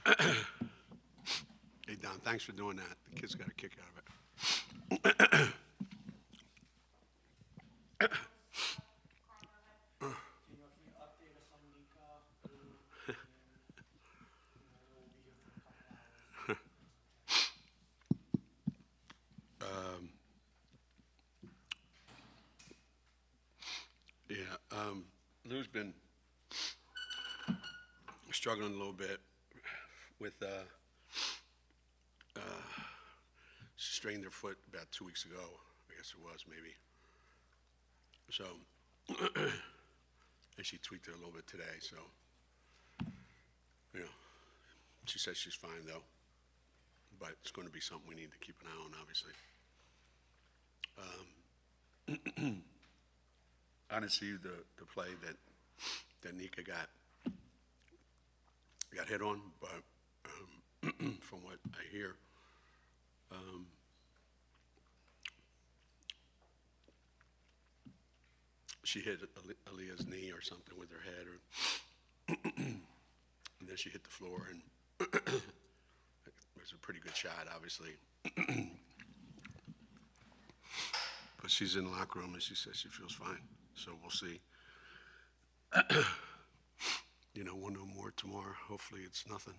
Hey, Don, thanks for doing that. The kids got a kick out of it. Yeah, Lou's been struggling a little bit with she strained her foot about 2 weeks ago. I guess it was maybe. So, and she tweaked it a little bit today. So, you know, she says she's fine though, but it's going to be something we need to keep an eye on, obviously. I didn't see the play that Nika got hit on, but from what I hear, she hit Aaliyah's knee or something with her head, and then she hit the floor, and it was a pretty good shot, obviously. But she's in the locker room, and she says she feels fine, so we'll see. We'll know more tomorrow. Hopefully it's nothing.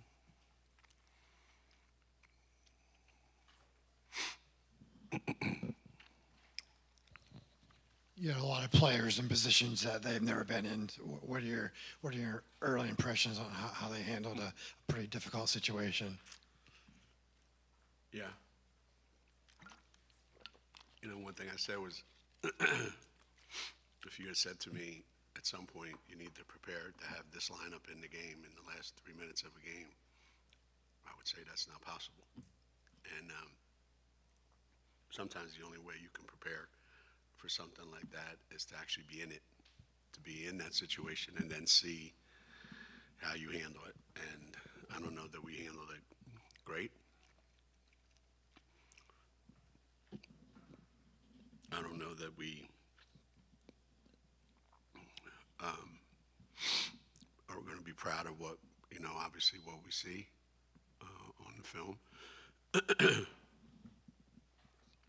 You have a lot of players in positions that they've never been in. What are your early impressions on how they handled a pretty difficult situation? Yeah. One thing I said was, if you had said to me at some point you need to prepare to have this lineup in the game in the last 3 minutes of a game, I would say that's not possible. And sometimes the only way you can prepare for something like that is to actually be in it, to be in that situation and then see how you handle it. And I don't know that we handled it great. I don't know that we are going to be proud of what, obviously what we see on the film.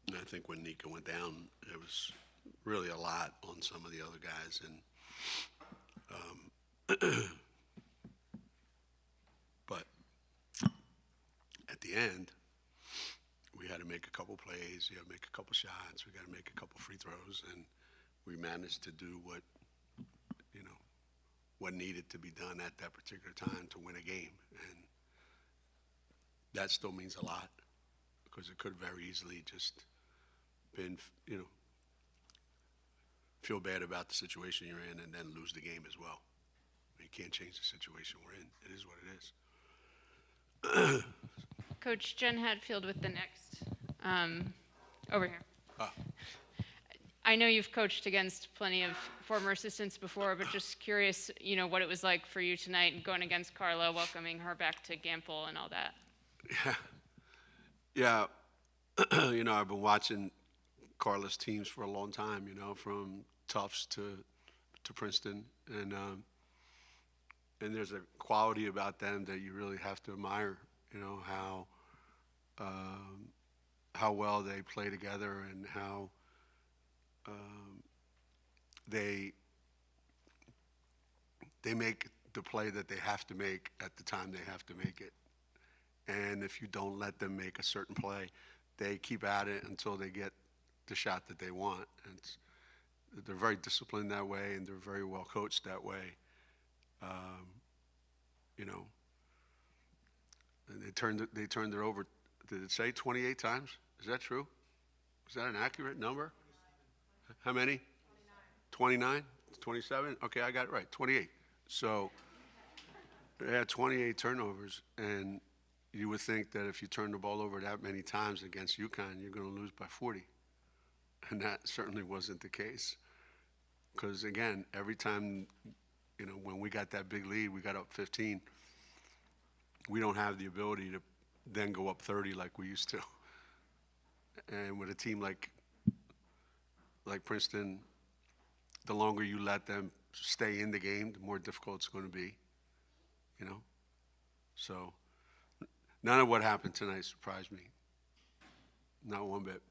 And I think when Nika went down, it was really a lot on some of the other guys. And but at the end, we had to make a couple plays, we had to make a couple shots, we got to make a couple free throws, and we managed to do what needed to be done at that particular time to win a game. And that still means a lot, because it could very easily just been, feel bad about the situation you're in and then lose the game as well. You can't change the situation we're in. It is what it is. Coach, Jen Hatfield with the Next. Over here. I know you've coached against plenty of former assistants before, but just curious, what it was like for you tonight going against Carla, welcoming her back to Gampel and all that. Yeah. I've been watching Carla's teams for a long time, from Tufts to Princeton. And there's a quality about them that you really have to admire, how well they play together and how they make the play that they have to make at the time they have to make it. And if you don't let them make a certain play, they keep at it until they get the shot that they want. And they're very disciplined that way, and they're very well coached that way. And they turned it over. Did it say 28 times? Is that true? Is that an accurate number? How many? 29. 27? Okay, I got it right. 28. So they had 28 turnovers, and you would think that if you turn the ball over that many times against UConn, you're going to lose by 40. And that certainly wasn't the case. Because, again, every time, when we got that big lead, we got up 15, we don't have the ability to then go up 30 like we used to. And with a team like Princeton, the longer you let them stay in the game, the more difficult it's going to be, So None of what happened tonight surprised me. Not one bit.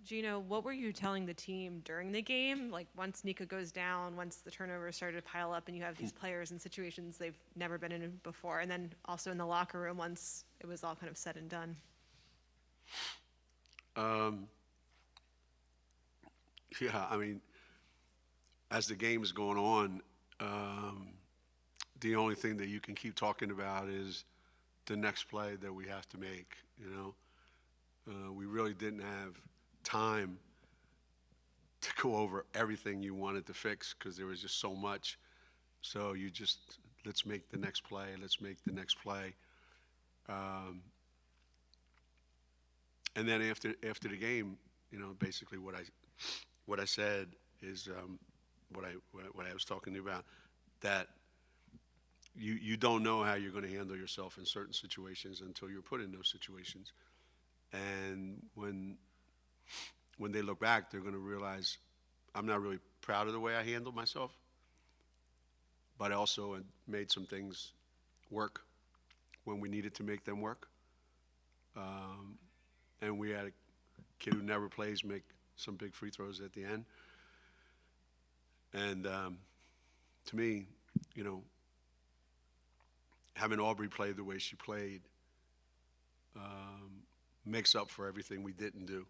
Geno, what were you telling the team during the game? Like once Nika goes down, once the turnovers started to pile up and you have these players in situations they've never been in before, and then also in the locker room once it was all kind of said and done? Yeah, I mean, as the game is going on, the only thing that you can keep talking about is the next play that we have to make, you know. We really didn't have time to go over everything you wanted to fix because there was just so much. So you just, let's make the next play, let's make the next play. And then after the game, you know, basically what I said is what I was talking to you about, that you don't know how you're going to handle yourself in certain situations until you're put in those situations. And when they look back, they're going to realize I'm not really proud of the way I handled myself, but I also made some things work when we needed to make them work. And we had a kid who never plays make some big free throws at the end. And to me, you know, having Aubrey play the way she played makes up for everything we didn't do.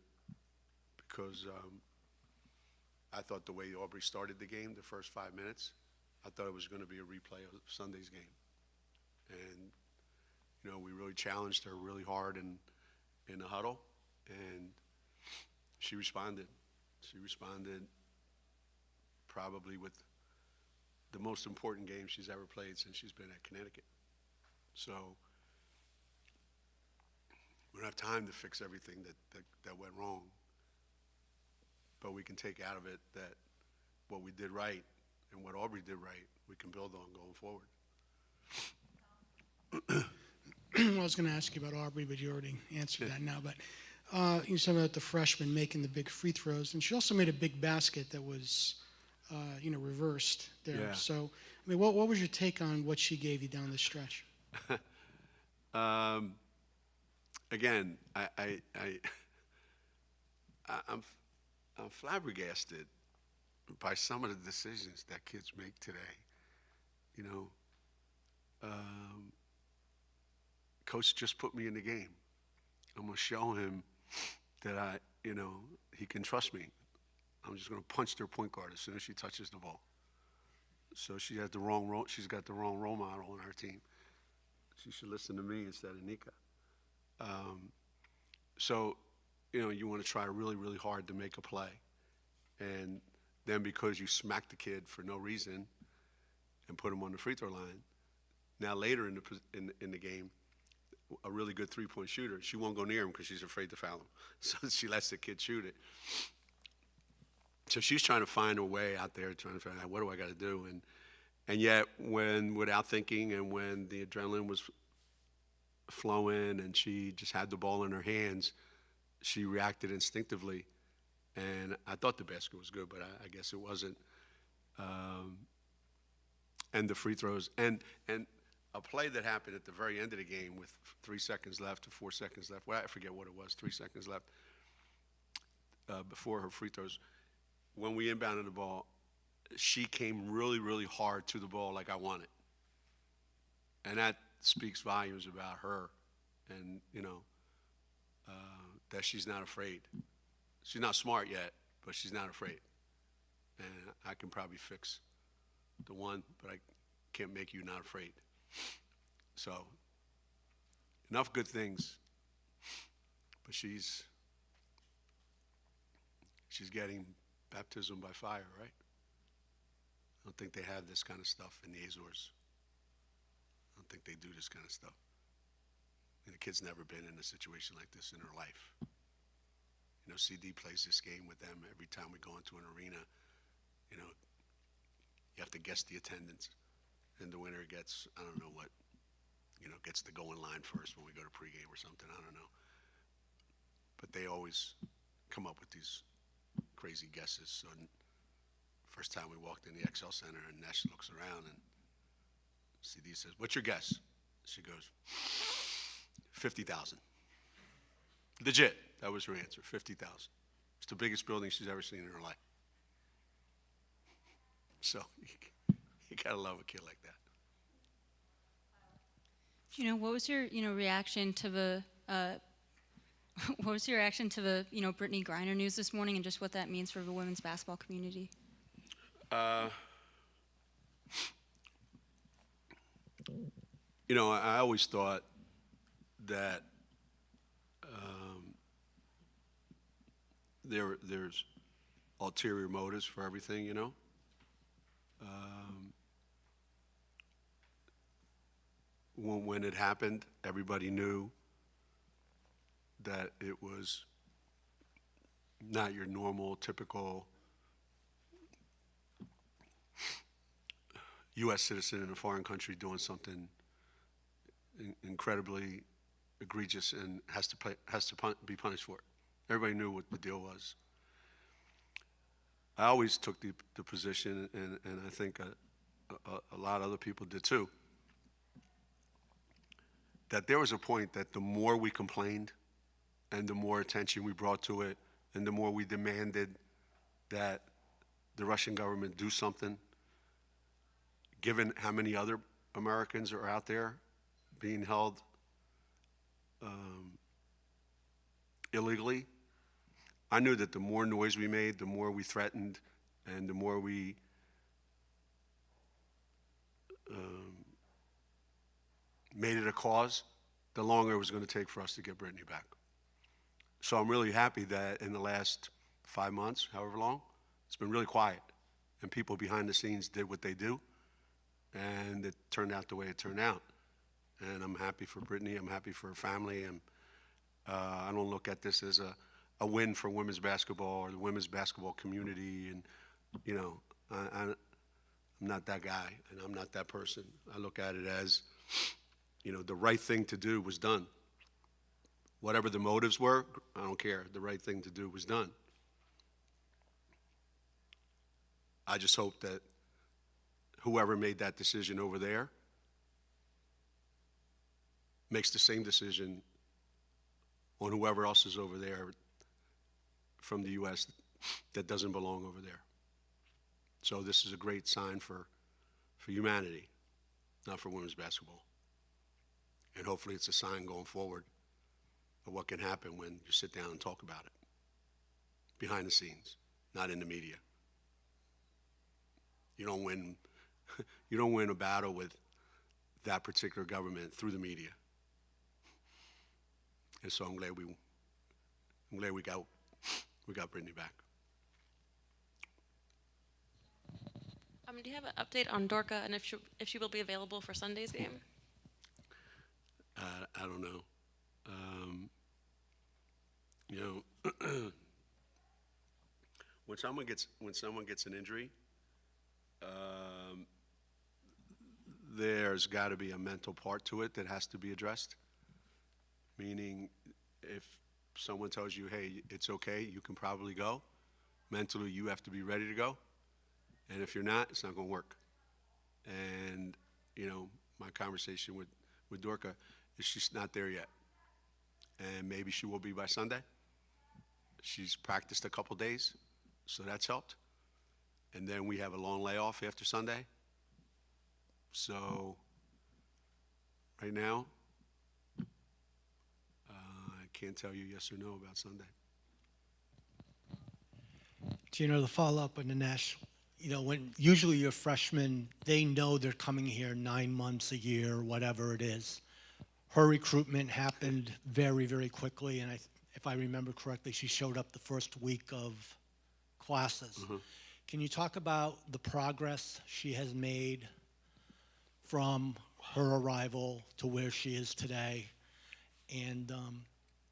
Because I thought the way Aubrey started the game, the first 5 minutes, I thought it was going to be a replay of Sunday's game. And, you know, we really challenged her really hard in the huddle, and she responded. She responded probably with the most important game she's ever played since she's been at Connecticut. So we don't have time to fix everything that went wrong, but we can take out of it that what we did right and what Aubrey did right, we can build on going forward. I was going to ask you about Aubrey, but you already answered that now. But you said about the freshman making the big free throws, and she also made a big basket that was, reversed there. Yeah. So, I mean, what was your take on what she gave you down the stretch? Again, I'm flabbergasted by some of the decisions that kids make today. You know, coach just put me in the game. I'm gonna show him that he can trust me. I'm just gonna punch their point guard as soon as she touches the ball. So she has the wrong role. She's got the wrong role model on her team. She should listen to me instead of Nika. So, you know, you want to try really, really hard to make a play, and then because you smack the kid for no reason and put him on the free throw line, now later in the game, a really good three-point shooter, she won't go near him because she's afraid to foul him. So she lets the kid shoot it. So she's trying to find a way out there, trying to find out what do I got to do, and yet when without thinking and when the adrenaline was flowing and she just had the ball in her hands, she reacted instinctively, and I thought the basket was good, but I guess it wasn't. And the free throws and a play that happened at the very end of the game with 3 seconds left or 4 seconds left. Well, I forget what it was. 3 seconds left before her free throws. When we inbounded the ball, she came really, really hard to the ball like I wanted, and that speaks volumes about her, and that she's not afraid. She's not smart yet, but she's not afraid. And I can probably fix the one, but I can't make you not afraid. So enough good things, but she's getting baptism by fire, right? I don't think they have this kind of stuff in the Azores. I don't think they do this kind of stuff. And the kid's never been in a situation like this in her life. You know, CD plays this game with them every time we go into an arena. You know, you have to guess the attendance, and the winner gets, I don't know what, gets to go in line first when we go to pregame or something. I don't know. But they always come up with these crazy guesses. So first time we walked in the XL Center, and Nesh looks around, and CD says, "What's your guess?" She goes, 50,000. Legit. That was her answer, 50,000. It's the biggest building she's ever seen in her life. So you gotta love a kid like that. What was your, reaction to the, what was your reaction to the, Brittney Griner news this morning and just what that means for the women's basketball community? I always thought that there's ulterior motives for everything, when it happened, everybody knew that it was not your normal, typical U.S. citizen in a foreign country doing something incredibly egregious and has to be punished for it. Everybody knew what the deal was. I always took the position, and I think a lot of other people did too, that there was a point that the more we complained and the more attention we brought to it and the more we demanded that the Russian government do something, given how many other Americans are out there being held illegally, I knew that the more noise we made, the more we threatened, and the more we made it a cause, the longer it was going to take for us to get Brittney back. So I'm really happy that in the last 5 months, however long, it's been really quiet, and people behind the scenes did what they do, and it turned out the way it turned out. And I'm happy for Brittney. I'm happy for her family. And I don't look at this as a win for women's basketball or the women's basketball community. And, I'm not that guy, and I'm not that person. I look at it as, the right thing to do was done. Whatever the motives were, I don't care. The right thing to do was done. I just hope that whoever made that decision over there makes the same decision on whoever else is over there from the U.S. that doesn't belong over there. So this is a great sign for humanity, not for women's basketball. And hopefully it's a sign going forward of what can happen when you sit down and talk about it. Behind the scenes, not in the media. You don't win a battle with that particular government through the media. And so I'm glad we got Brittney back. Do you have an update on Dorka and if she will be available for Sunday's game? I don't know. When someone gets an injury, there's got to be a mental part to it that has to be addressed. Meaning, if someone tells you, hey, it's okay, you can probably go, mentally you have to be ready to go. And if you're not, it's not going to work. And, my conversation with Dorka is she's not there yet. And maybe she will be by Sunday. She's practiced a couple days, so that's helped. And then we have a long layoff after Sunday. So right now, I can't tell you yes or no about Sunday. The follow-up on the national, when usually your freshmen, they know they're coming here 9 months, a year, whatever it is. Her recruitment happened very, very quickly, and if I remember correctly, she showed up the first week of classes. Mm-hmm. Can you talk about the progress she has made from her arrival to where she is today? And,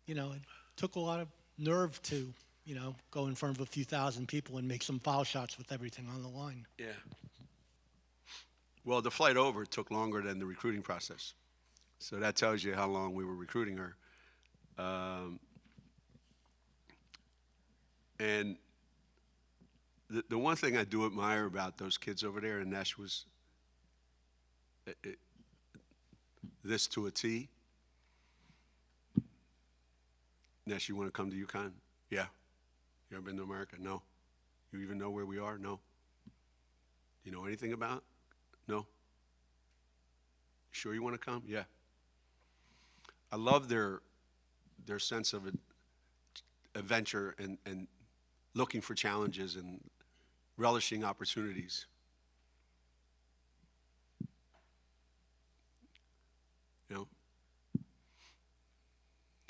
it took a lot of nerve to, go in front of a few thousand people and make some foul shots with everything on the line. Yeah. Well, the flight over took longer than the recruiting process. So that tells you how long we were recruiting her. And the one thing I do admire about those kids over there, and Nash was this to a T. Ness, you want to come to UConn? Yeah. You ever been to America? No. You even know where we are? No. You know anything about it? No. Sure you want to come? Yeah. I love their sense of adventure and looking for challenges and relishing opportunities. You know?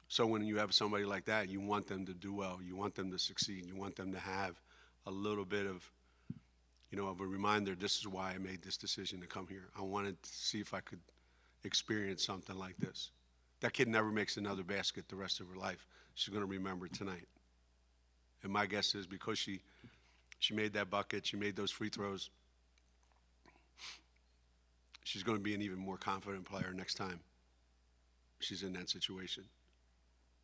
So when you have somebody like that, you want them to do well. You want them to succeed. You want them to have a little bit of, of a reminder, this is why I made this decision to come here. I wanted to see if I could experience something like this. That kid never makes another basket the rest of her life. She's going to remember tonight. And my guess is because she made that bucket, she made those free throws, she's going to be an even more confident player next time she's in that situation.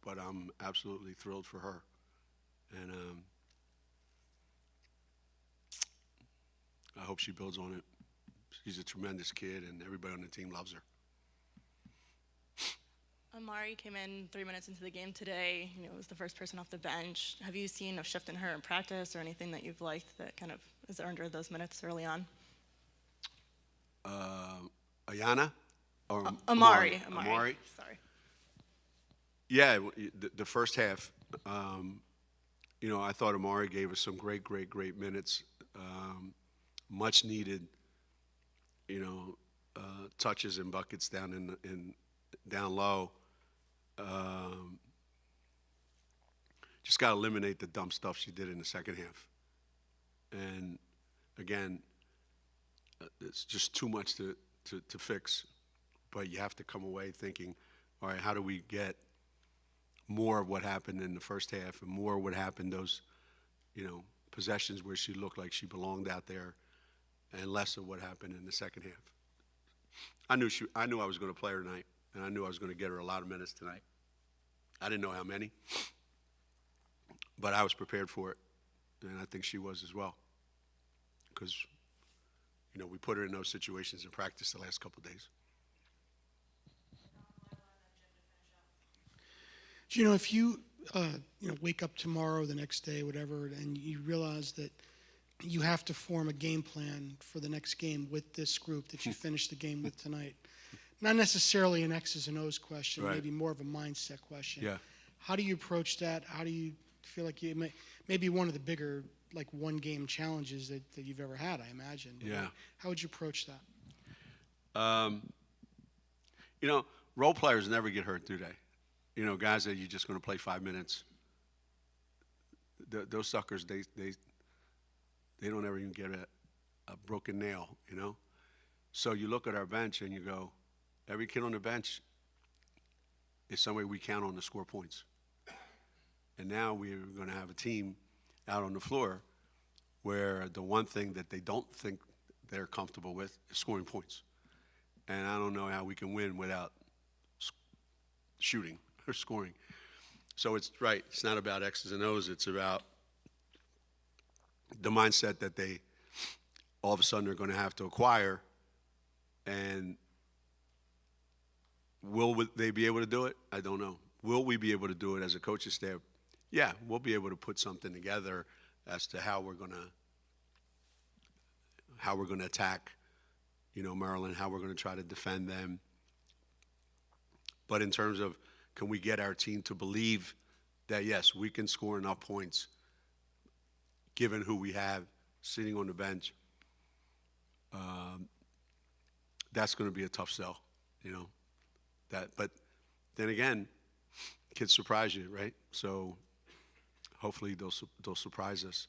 But I'm absolutely thrilled for her. And I hope she builds on it. She's a tremendous kid, and everybody on the team loves her. Amari came in 3 minutes into the game today. Was the first person off the bench. Have you seen a shift in her in practice or anything that you've liked that kind of has earned her those minutes early on? Ayana? Or Amari. Amari? Sorry. Yeah, the first half, I thought Amari gave us some great minutes, much needed, touches and buckets down down low. Just got to eliminate the dumb stuff she did in the second half. And again, it's just too much to fix. But you have to come away thinking, all right, how do we get more of what happened in the first half and more of what happened those, possessions where she looked like she belonged out there, and less of what happened in the second half. I knew I was going to play her tonight, and I knew I was going to get her a lot of minutes tonight. I didn't know how many, but I was prepared for it, and I think she was as well, because we put her in those situations in practice the last couple of days. If you wake up tomorrow, the next day, whatever, and you realize that you have to form a game plan for the next game with this group that you finished the game with tonight. Not necessarily an X's and O's question, Right. maybe more of a mindset question. Yeah. How do you approach that? How do you feel like you maybe one of the bigger one-game challenges that you've ever had, I imagine. Yeah. How would you approach that? Role players never get hurt, do they? Guys that you're just going to play 5 minutes. Those suckers, they don't ever even get a broken nail, So you look at our bench and you go, every kid on the bench is somebody we count on to score points. And now we're going to have a team out on the floor where the one thing that they don't think they're comfortable with is scoring points. And I don't know how we can win without shooting or scoring. So it's right. It's not about X's and O's. It's about the mindset that they all of a sudden are going to have to acquire. And will they be able to do it? I don't know. Will we be able to do it as a coaching staff? Yeah, we'll be able to put something together as to how we're going to attack, Maryland, how we're going to try to defend them. But in terms of, can we get our team to believe that, yes, we can score enough points given who we have sitting on the bench? That's going to be a tough sell, But then again, kids surprise you, right? So hopefully they'll surprise us.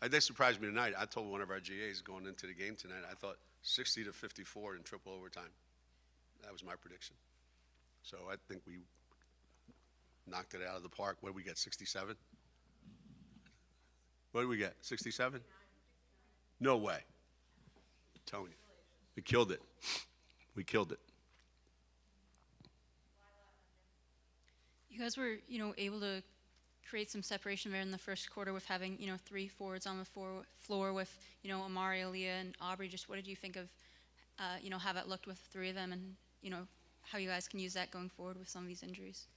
They surprised me tonight. I told one of our GAs going into the game tonight, I thought 60-54 in triple overtime. That was my prediction. So I think we knocked it out of the park. What did we get, 67? What did we get, 67? No way. I'm telling you. We killed it. We killed it. You guys were, able to create some separation there in the first quarter with having, 3 forwards on the floor with, Amari, Aaliyah, and Aubrey. Just what did you think of have it looked with the three of them, and how you guys can use that going forward with some of these injuries.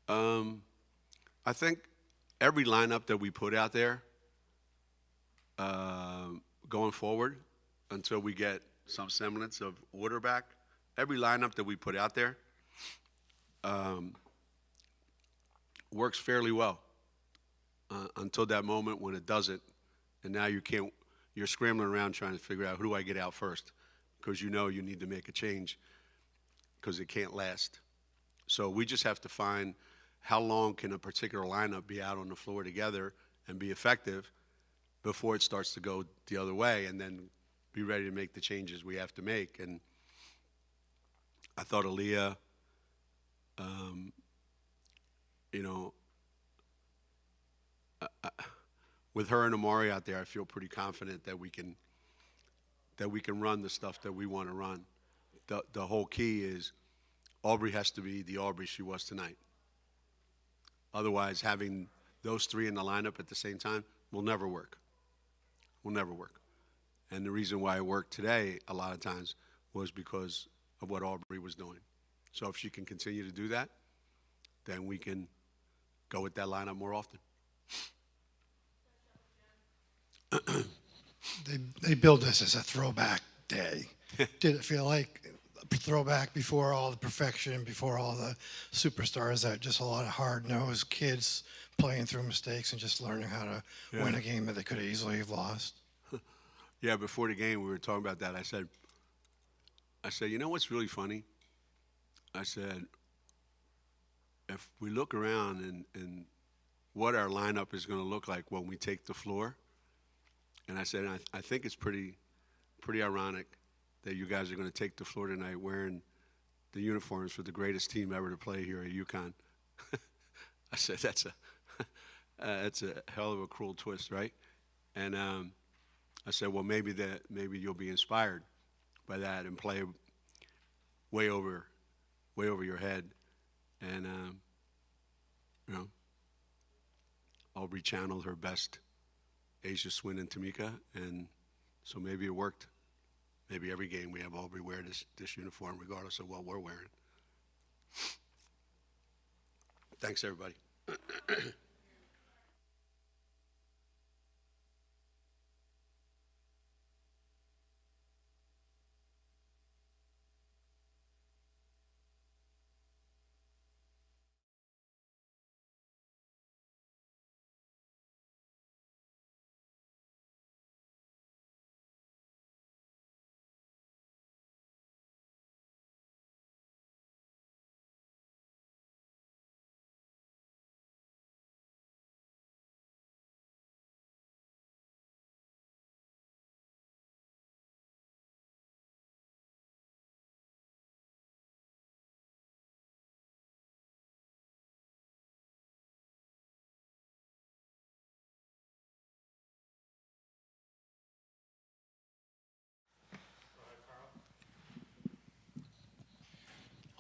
I think every lineup that we put out there going forward until we get some semblance of order back, every lineup that we put out there works fairly well until that moment when it doesn't, and now you're scrambling around trying to figure out who do I get out first, because you need to make a change because it can't last. So we just have to find how long can a particular lineup be out on the floor together and be effective before it starts to go the other way, and then be ready to make the changes we have to make. And I thought Aaliyah, with her and Amari out there, I feel pretty confident that we can run the stuff that we want to run. The whole key is Aubrey has to be the Aubrey she was tonight. Otherwise, having those three in the lineup at the same time will never work. Will never work. And the reason why it worked today a lot of times was because of what Aubrey was doing. So if she can continue to do that, then we can go with that lineup more often. They build this as a throwback day. Did it feel like a throwback before all the perfection, before all the superstars, that just a lot of hard-nosed kids playing through mistakes and just learning how to win a game that they could easily have lost? Yeah, before the game, we were talking about that. I said, you know what's really funny? I said, if we look around and what our lineup is going to look like when we take the floor, and I said, I think it's pretty ironic that you guys are going to take the floor tonight wearing the uniforms for the greatest team ever to play here at UConn. I said, that's a hell of a cruel twist, right? And I said, well, maybe you'll be inspired by that and play way over your head. And Aubrey channeled her best Asia Swin and Tamika, and so maybe it worked. Maybe every game we have Aubrey wear this uniform regardless of what we're wearing. Thanks, everybody.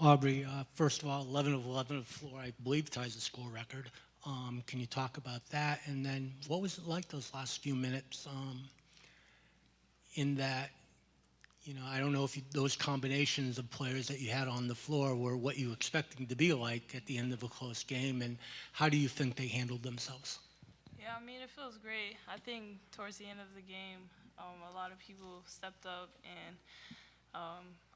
Aubrey, first of all, 11 of 11 of the floor, I believe, ties the score record. Can you talk about that? And then what was it like those last few minutes in that, I don't know if those combinations of players that you had on the floor were what you were expecting to be like at the end of a close game, and how do you think they handled themselves? Yeah, it feels great. I think towards the end of the game, a lot of people stepped up, and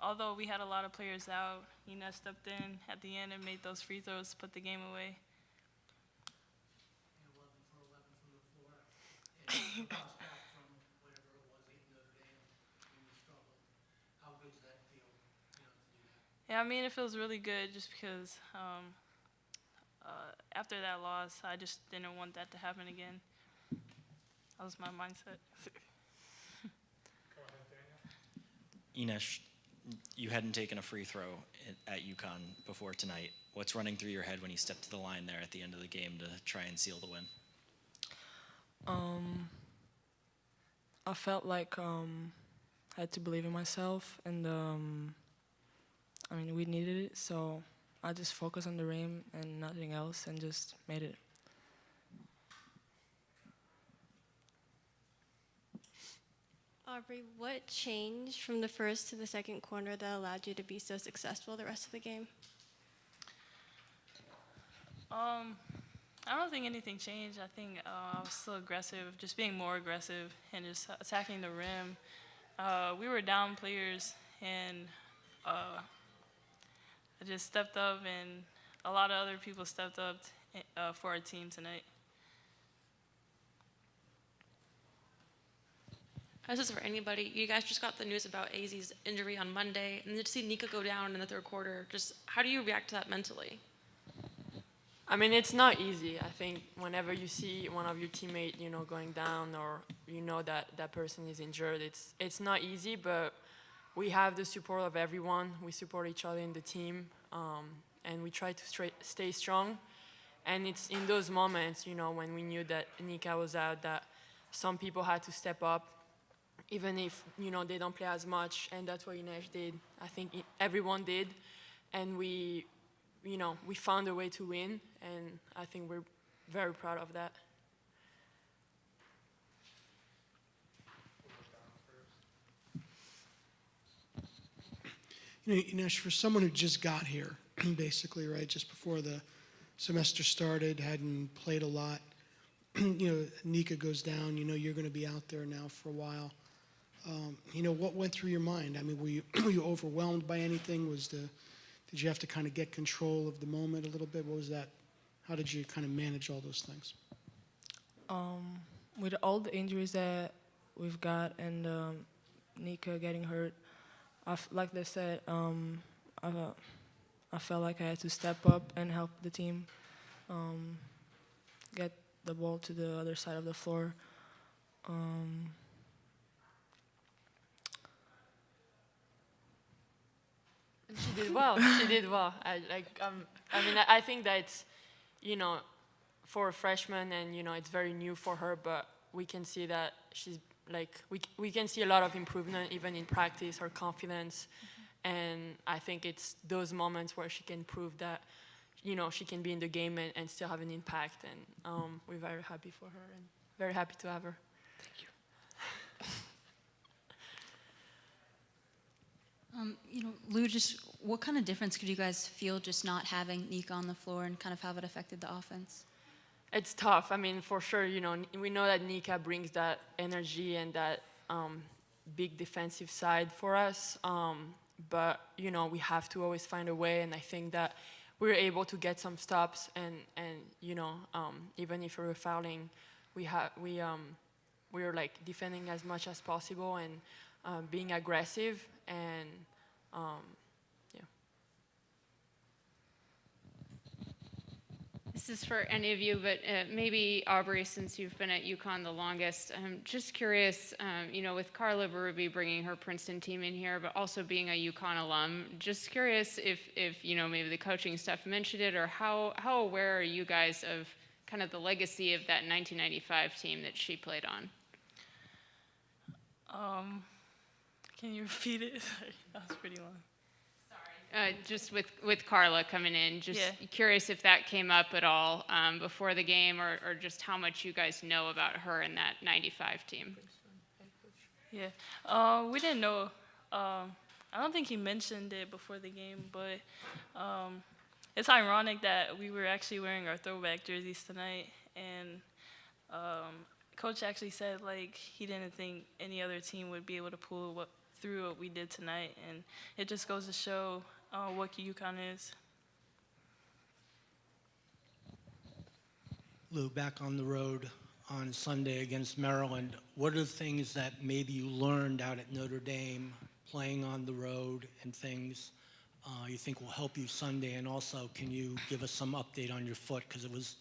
although we had a lot of players out, Ina stepped in at the end and made those free throws to put the game away. 11 for 11 from the floor. And bounce back from whatever it was late in the game when you struggled. How good does that feel, to do that? Yeah, it feels really good just because after that loss, I just didn't want that to happen again. That was my mindset. Ines, you hadn't taken a free throw at UConn before tonight. What's running through your head when you step to the line there at the end of the game to try and seal the win? I felt like I had to believe in myself, and we needed it, so I just focused on the rim and nothing else and just made it. Aubrey, what changed from the first to the second quarter that allowed you to be so successful the rest of the game? I don't think anything changed. I think I was still aggressive, just being more aggressive and just attacking the rim. We were down players, and I just stepped up, and a lot of other people stepped up for our team tonight. This is for anybody. You guys just got the news about AZ's injury on Monday, and then to see Nika go down in the third quarter, just how do you react to that mentally? I mean, it's not easy. I think whenever you see one of your teammates, going down, or that that person is injured, it's not easy. But we have the support of everyone. We support each other in the team, and we try to stay strong. And it's in those moments, when we knew that Nika was out, that some people had to step up, even if they don't play as much. And that's what Ines did. I think everyone did, and we found a way to win, and I think we're very proud of that. Ines, for someone who just got here, basically, right, just before the semester started, hadn't played a lot, Nika goes down, you're going to be out there now for a while. What went through your mind? I mean, were you overwhelmed by anything? Did you have to kind of get control of the moment a little bit? What was that? How did you kind of manage all those things? With all the injuries that we've got and Nika getting hurt, like they said, I felt like I had to step up and help the team get the ball to the other side of the floor. She did well. She did well. I think that it's, for a freshman, and it's very new for her, but we can see that she's we can see a lot of improvement even in practice, her confidence, and I think it's those moments where she can prove that she can be in the game and still have an impact, and we're very happy for her and very happy to have her. Lou, just what kind of difference could you guys feel just not having Nika on the floor and kind of how it affected the offense? It's tough. I mean, for sure, we know that Nika brings that energy and that big defensive side for us. But, we have to always find a way, and I think that we were able to get some stops, and even if we were fouling, we were defending as much as possible and being aggressive, and yeah. This is for any of you, but maybe Aubrey, since you've been at UConn the longest, I'm just curious, with Carla Berube bringing her Princeton team in here, but also being a UConn alum, just curious if maybe the coaching staff mentioned it, or how aware are you guys of kind of the legacy of that 1995 team that she played on? Can you repeat it? Sorry, that was pretty long. Just with Carla coming in, just curious if that came up at all before the game, or just how much you guys know about her and that 95 team. Yeah, we didn't know. I don't think he mentioned it before the game, but it's ironic that we were actually wearing our throwback jerseys tonight, and Coach actually said he didn't think any other team would be able to pull through what we did tonight, and it just goes to show what UConn is. Lou, back on the road on Sunday against Maryland, what are the things that maybe you learned out at Notre Dame, playing on the road and things you think will help you Sunday? And also, can you give us some update on your foot? Because it was,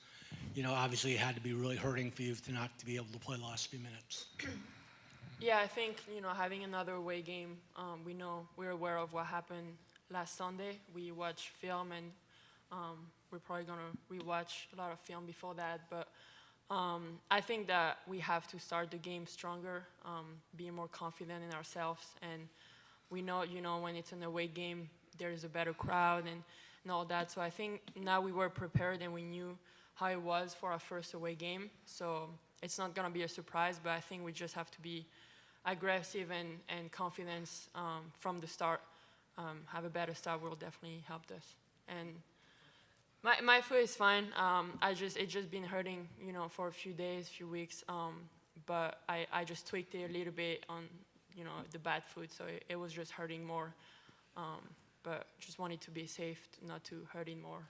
obviously it had to be really hurting for you not to be able to play the last few minutes. Yeah, I think, having another away game, we're aware of what happened last Sunday. We watched film, and we're probably going to rewatch a lot of film before that. But I think that we have to start the game stronger, be more confident in ourselves. And we know, when it's an away game, there's a better crowd and all that. So I think now we were prepared, and we knew how it was for our first away game. So it's not going to be a surprise, but I think we just have to be aggressive and confidence from the start, have a better start will definitely help us. And my foot is fine. It's just been hurting, for a few days, few weeks. But I just tweaked it a little bit on, the bad foot, so it was just hurting more. But just wanted to be safe, not to hurt it more,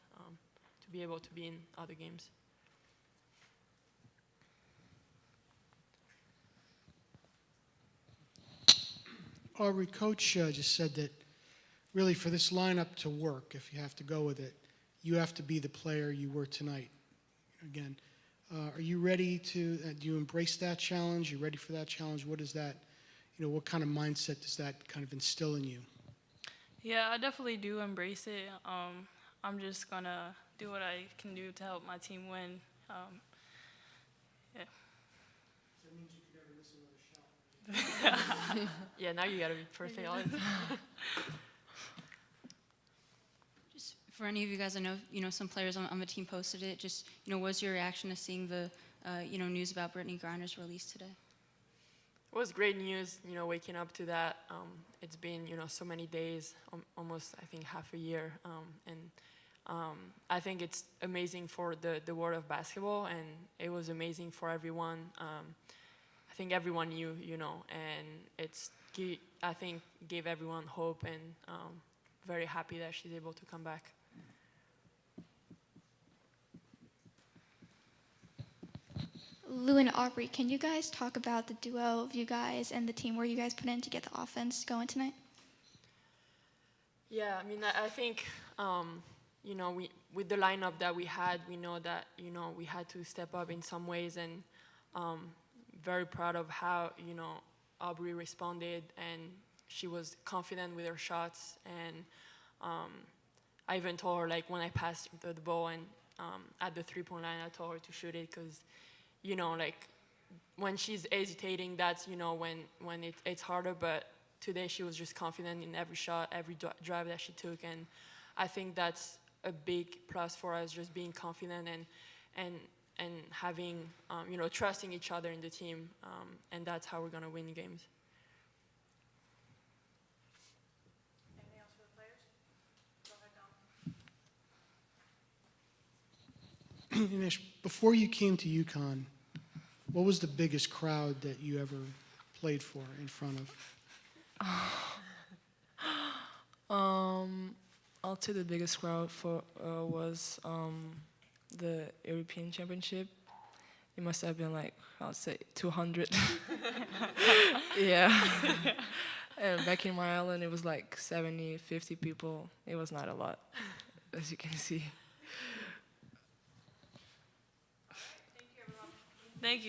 to be able to be in other games. Aubrey, Coach just said that really for this lineup to work, if you have to go with it, you have to be the player you were tonight. Again, are you ready to, do you embrace that challenge? You ready for that challenge? What is that, what kind of mindset does that kind of instill in you? Yeah, I definitely do embrace it. I'm just going to do what I can do to help my team win. Yeah. That means you can never miss another shot. Yeah, now you got to be perfect all the time. Just for any of you guys, I know, some players on the team posted it. Just, what was your reaction to seeing the, news about Brittney Griner's release today? It was great news, waking up to that. It's been, so many days, almost, I think, half a year. I think it's amazing for the world of basketball, and it was amazing for everyone. I think everyone knew, and I think gave everyone hope, and very happy that she's able to come back. Lou and Aubrey, can you guys talk about the duo of you guys and the teamwork you guys put in to get the offense going tonight? Yeah, I mean, I think, we with the lineup that we had, we know that, we had to step up in some ways, and very proud of how, Aubrey responded, and she was confident with her shots, and I even told her, like, when I passed the ball and at the three-point line, I told her to shoot it, because, like, when she's hesitating, that's, when it's harder, but today she was just confident in every shot, every drive that she took, and I think that's a big plus for us, just being confident and having, trusting each other in the team, and that's how we're going to win games. Anything else for the players? Go ahead, Dom. Ines, before you came to UConn, what was the biggest crowd that you ever played for in front of? I'll say the biggest crowd for was the European Championship. It must have been like, I'll say 200. Yeah. And back in my island, it was like 70, 50 people. It was not a lot, as you can see. Thank you.